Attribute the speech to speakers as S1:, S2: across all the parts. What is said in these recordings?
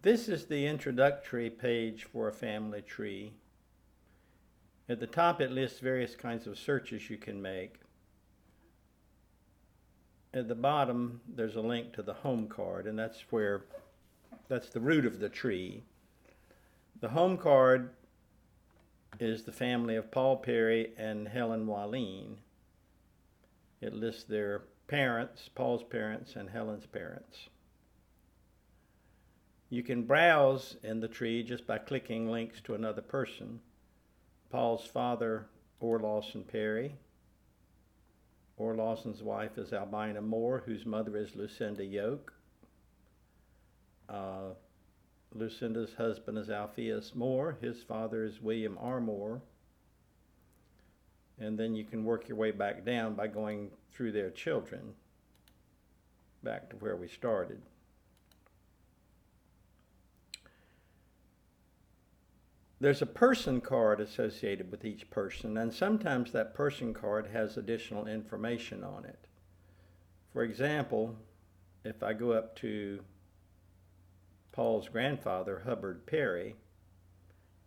S1: This is the introductory page for a family tree. At the top it lists various kinds of searches you can make. At the bottom there's a link to the home card, and that's the root of the tree. The home card is the family of Paul Perry and Helen Wallin. It lists their parents, Paul's parents and Helen's parents. You can browse in the tree just by clicking links to another person. Paul's father, Lawson Perry. Lawson's wife is Albina Moore, whose mother is Lucinda Yoke. Lucinda's husband is Alpheus Moore. His father is William R. Moore. And then you can work your way back down by going through their children, back to where we started. There's a person card associated with each person, and sometimes that person card has additional information on it. For example, if I go up to Paul's grandfather, Hubbard Perry,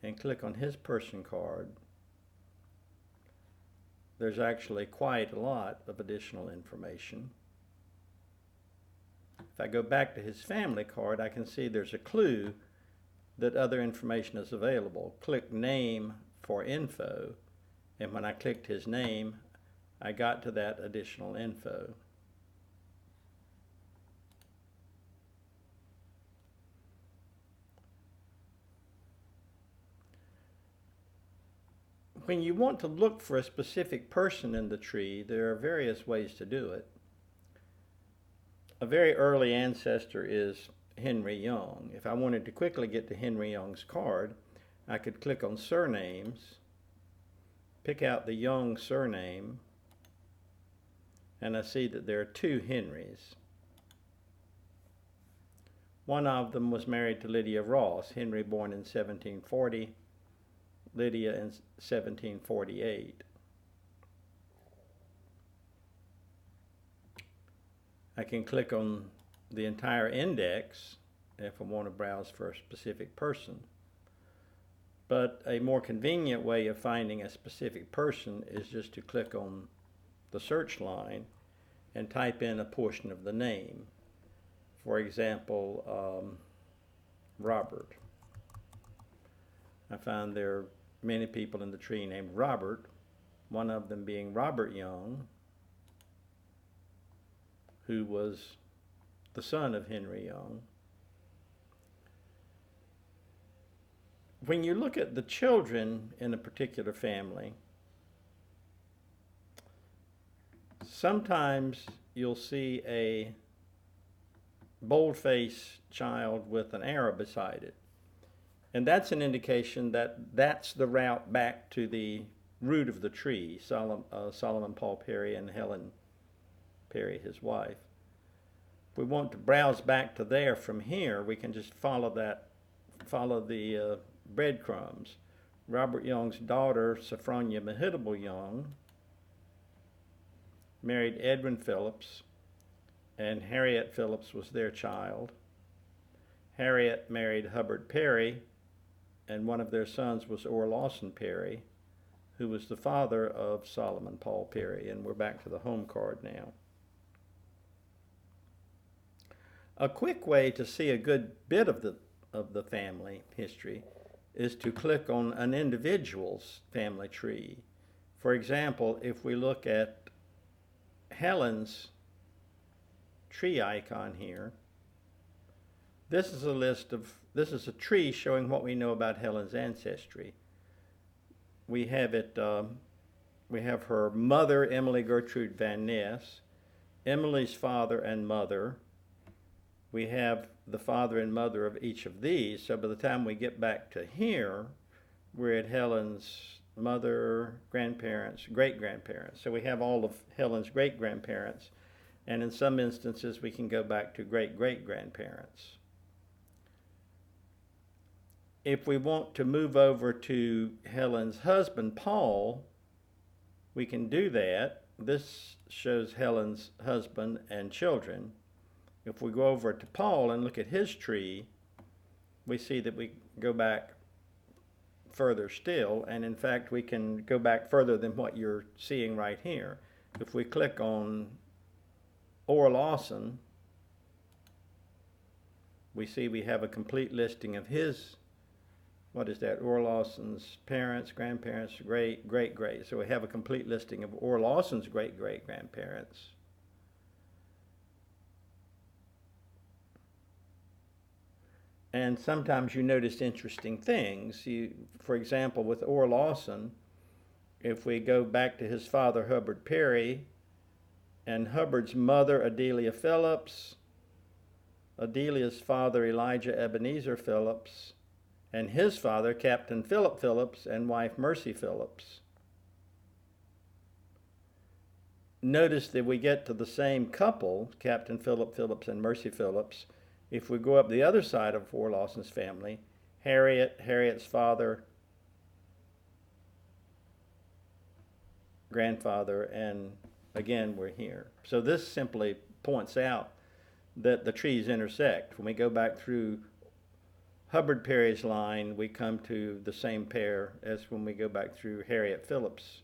S1: and click on his person card, there's actually quite a lot of additional information. If I go back to his family card, I can see there's a clue that other information is available. Click name for info, and when I clicked his name, I got to that additional info. When you want to look for a specific person in the tree, there are various ways to do it. A very early ancestor is Henry Young. If I wanted to quickly get to Henry Young's card, I could click on surnames, pick out the Young surname, and I see that there are two Henrys. One of them was married to Lydia Ross, Henry born in 1740, Lydia in 1748. I can click on the entire index if I want to browse for a specific person. But a more convenient way of finding a specific person is just to click on the search line and type in a portion of the name. For example, Robert. I found there are many people in the tree named Robert, one of them being Robert Young, who was the son of Henry Young. When you look at the children in a particular family, sometimes you'll see a bold-faced child with an arrow beside it. And that's an indication that that's the route back to the root of the tree, Solomon Paul Perry and Helen Perry, his wife. If we want to browse back to there from here, we can just follow the breadcrumbs. Robert Young's daughter, Sophronia Mehitable Young, married Edwin Phillips, and Harriet Phillips was their child. Harriet married Hubbard Perry, and one of their sons was Lawson Perry, who was the father of Solomon Paul Perry. And we're back to the home card now. A quick way to see a good bit of the family history is to click on an individual's family tree. For example, if we look at Helen's tree icon here, this is a tree showing what we know about Helen's ancestry. We have her mother, Emily Gertrude Van Ness, Emily's father and mother. We have the father and mother of each of these, so by the time we get back to here, we're at Helen's mother, grandparents, great-grandparents. So we have all of Helen's great-grandparents, and in some instances we can go back to great-great-grandparents. If we want to move over to Helen's husband, Paul, we can do that. This shows Helen's husband and children. If we go over to Paul and look at his tree, we see that we go back further still, and in fact we can go back further than what you're seeing right here. If we click on Orr Lawson, we see we have a complete listing of his, what is that, Orr Lawson's parents, grandparents, great. So we have a complete listing of Orr Lawson's great-great-grandparents. And sometimes you notice interesting things. For example, with Orr Lawson, if we go back to his father, Hubbard Perry, and Hubbard's mother, Adelia Phillips, Adelia's father, Elijah Ebenezer Phillips, and his father, Captain Philip Phillips, and wife, Mercy Phillips. Notice that we get to the same couple, Captain Philip Phillips and Mercy Phillips, if we go up the other side of Orr Lawson's family, Harriet's father, grandfather, and again we're here. So this simply points out that the trees intersect. When we go back through Hubbard Perry's line, we come to the same pair as when we go back through Harriet Phillips'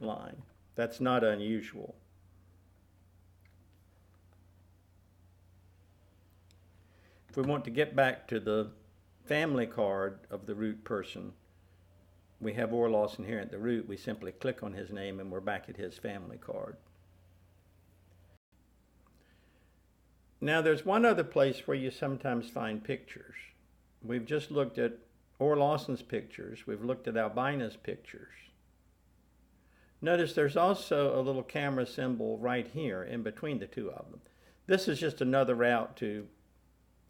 S1: line. That's not unusual. If we want to get back to the family card of the root person, we have Orr Lawson here at the root. We simply click on his name and we're back at his family card. Now there's one other place where you sometimes find pictures. We've just looked at Orr Lawson's pictures. We've looked at Albina's pictures. Notice there's also a little camera symbol right here in between the two of them. This is just another route to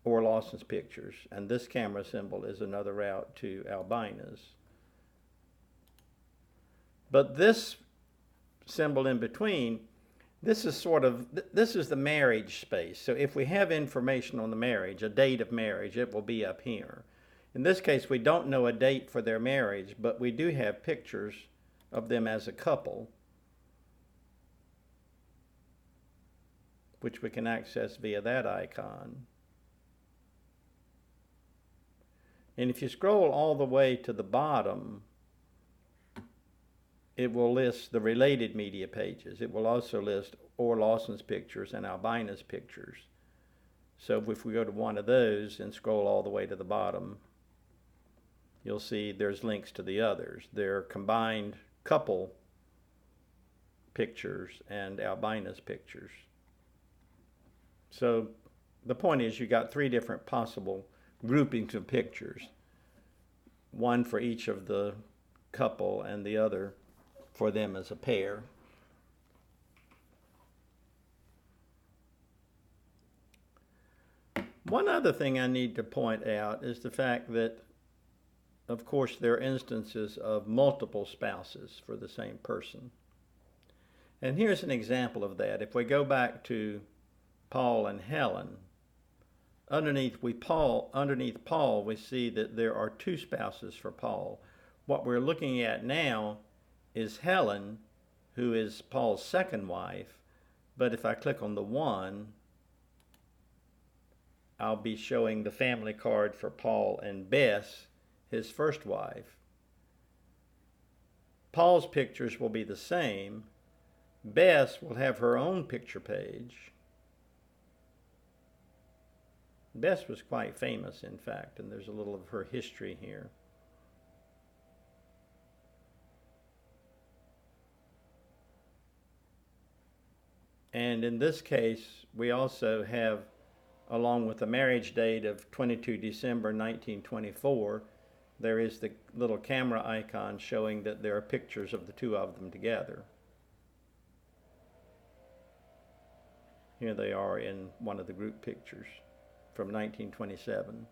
S1: Orr Lawson's pictures, and this camera symbol is another route to Albina's. But this symbol in between, this is the marriage space. So if we have information on the marriage, a date of marriage, it will be up here. In this case, we don't know a date for their marriage, but we do have pictures of them as a couple, which we can access via that icon. And if you scroll all the way to the bottom, it will list the related media pages. It will also list Orr Lawson's pictures and Albina's pictures. So if we go to one of those and scroll all the way to the bottom, you'll see there's links to the others. They're combined couple pictures and Albina's pictures. So the point is you got three different possible groupings of pictures, one for each of the couple and the other for them as a pair. One other thing I need to point out is the fact that, of course, there are instances of multiple spouses for the same person. And here's an example of that. If we go back to Paul and Helen, underneath Paul, we see that there are two spouses for Paul. What we're looking at now is Helen, who is Paul's second wife, but if I click on the one, I'll be showing the family card for Paul and Bess, his first wife. Paul's pictures will be the same. Bess will have her own picture page. Bess was quite famous, in fact, and there's a little of her history here. And in this case, we also have, along with the marriage date of 22 December 1924, there is the little camera icon showing that there are pictures of the two of them together. Here they are in one of the group pictures from 1927.